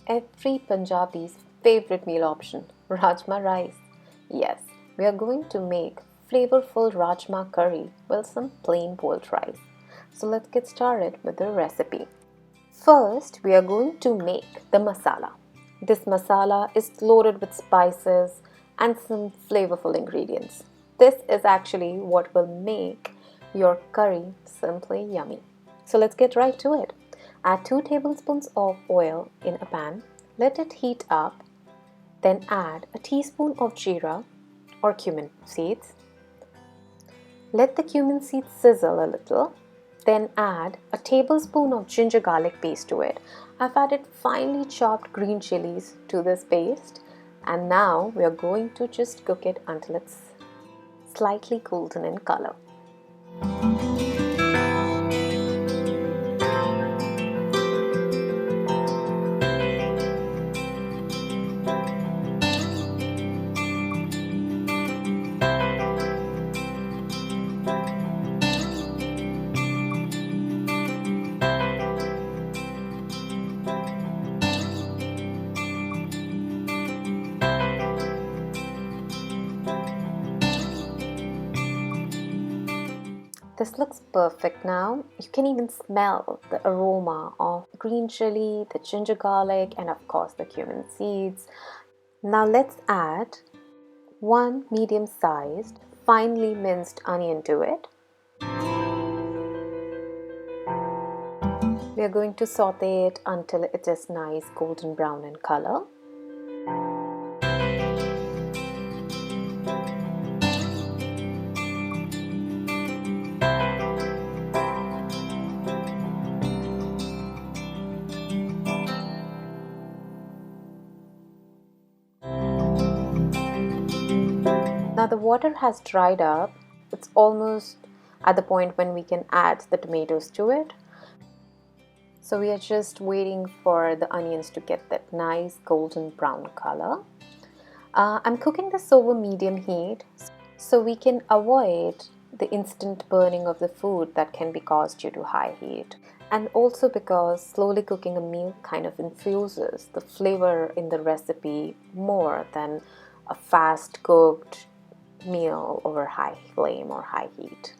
Every Punjabi's favorite meal option, Rajma rice. Yes, we are going to make flavorful Rajma curry with some plain boiled rice. So let's get started with the recipe. First, we are going to make the masala. This masala is loaded with spices and some flavorful ingredients. This is actually what will make your curry simply yummy. So let's get right to it. Add 2 tablespoons of oil in a pan. Let it heat up. Then add a teaspoon of jeera or cumin seeds. Let the cumin seeds sizzle a little. Then add a tablespoon of ginger garlic paste to it. I've added finely chopped green chilies to this paste. And now we are going to just cook it until it's slightly golden in color. This looks perfect now. You can even smell the aroma of green chili, the ginger garlic, and of course the cumin seeds. Now let's add 1 medium-sized, finely minced onion to it. We are going to saute it until it is nice golden brown in color. Now the water has dried up. It's almost at the point when we can add the tomatoes to it. So we are just waiting for the onions to get that nice golden brown color. I'm cooking this over medium heat so we can avoid the instant burning of the food that can be caused due to high heat. And also because slowly cooking a meal kind of infuses the flavor in the recipe more than a fast cooked meal over high flame or high heat.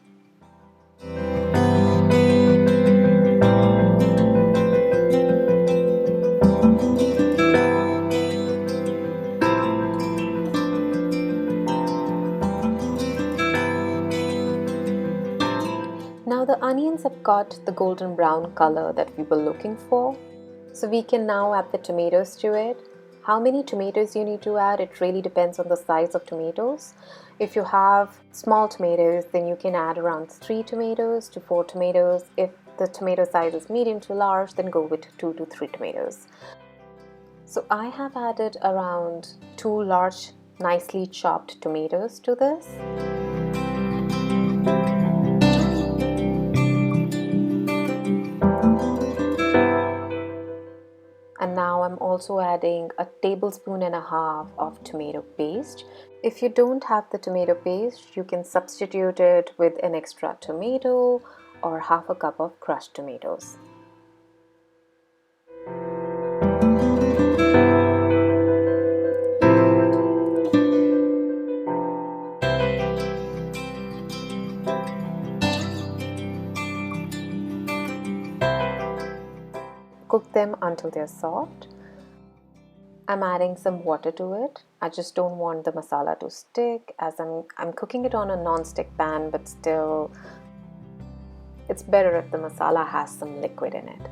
Now the onions have got the golden brown color that we were looking for. So we can now add the tomatoes to it. How many tomatoes you need to add, it really depends on the size of tomatoes. If you have small tomatoes, then you can add around 3 tomatoes to 4 tomatoes. If the tomato size is medium to large, then go with 2 to 3 tomatoes. So I have added around 2 large, nicely chopped tomatoes to this. And now I'm also adding a tablespoon and a half of tomato paste. If you don't have the tomato paste, you can substitute it with an extra tomato or half a cup of crushed tomatoes. Cook them until they're soft. I'm adding some water to it. I just don't want the masala to stick as I'm cooking it on a non-stick pan, but still it's better if the masala has some liquid in it.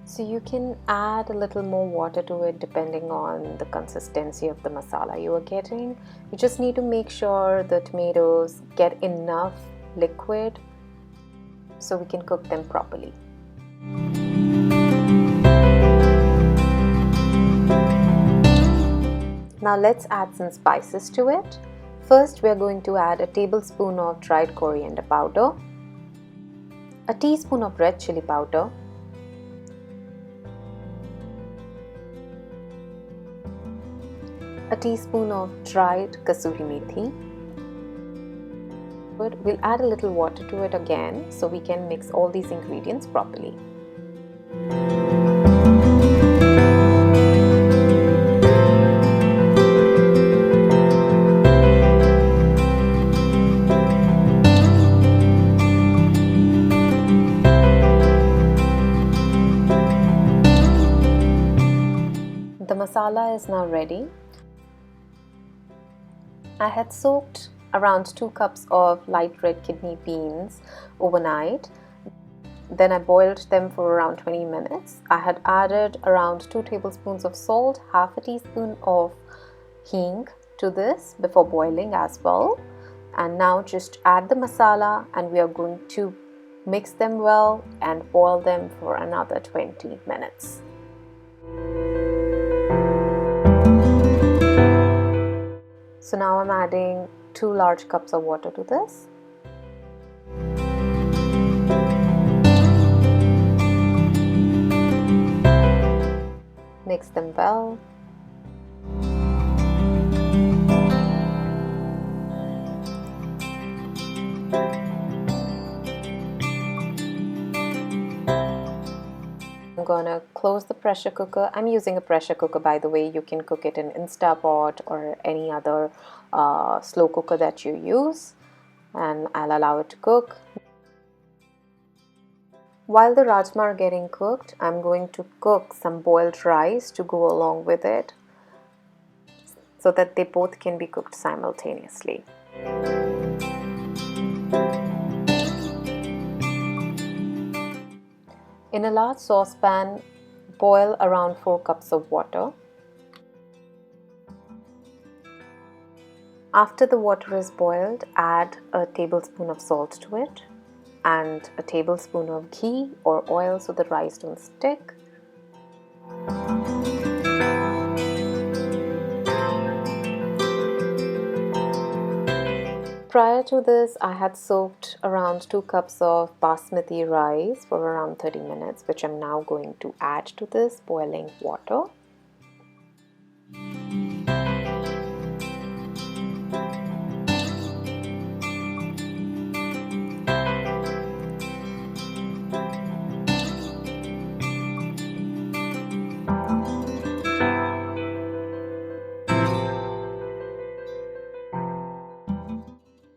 So you can add a little more water to it depending on the consistency of the masala you are getting. You just need to make sure the tomatoes get enough liquid so we can cook them properly. Now let's add some spices to it. First, we are going to add a tablespoon of dried coriander powder, a teaspoon of red chili powder, a teaspoon of dried Kasuri methi. We'll add a little water to it again so we can mix all these ingredients properly. masala is now ready. I had soaked around 2 cups of light red kidney beans overnight. Then I boiled them for around 20 minutes. I had added around 2 tablespoons of salt, half a teaspoon of hing to this before boiling as well. And now just add the masala and we are going to mix them well and boil them for another 20 minutes. So now I'm adding 2 large cups of water to this. Mix them well. I'm gonna close the pressure cooker. I'm using a pressure cooker, by the way. You can cook it in Instapot or any other slow cooker that you use, and I'll allow it to cook. While the rajma are getting cooked, I'm going to cook some boiled rice to go along with it so that they both can be cooked simultaneously. In a large saucepan, boil around 4 cups of water. After the water is boiled, add a tablespoon of salt to it and a tablespoon of ghee or oil so the rice don't stick. Prior to this, I had soaked around 2 cups of basmati rice for around 30 minutes, which I'm now going to add to this boiling water.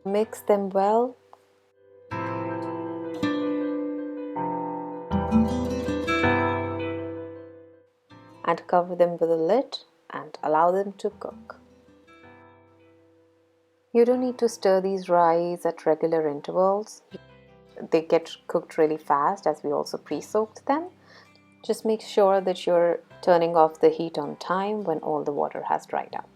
Mix them well. And cover them with a lid and allow them to cook. You don't need to stir these rice at regular intervals. They get cooked really fast as we also pre-soaked them. Just make sure that you're turning off the heat on time when all the water has dried up.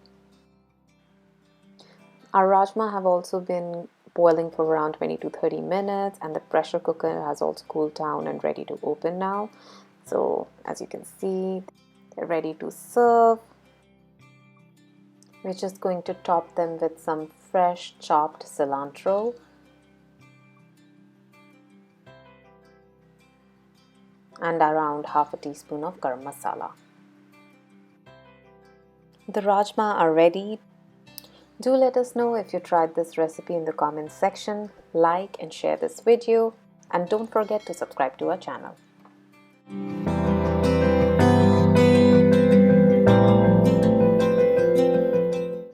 Our rajma have also been boiling for around 20 to 30 minutes and the pressure cooker has also cooled down and ready to open now. So as you can see, they're ready to serve. We're just going to top them with some fresh chopped cilantro and around half a teaspoon of garam masala. The rajma are ready. Do let us know if you tried this recipe in the comments section. Like and share this video and don't forget to subscribe to our channel.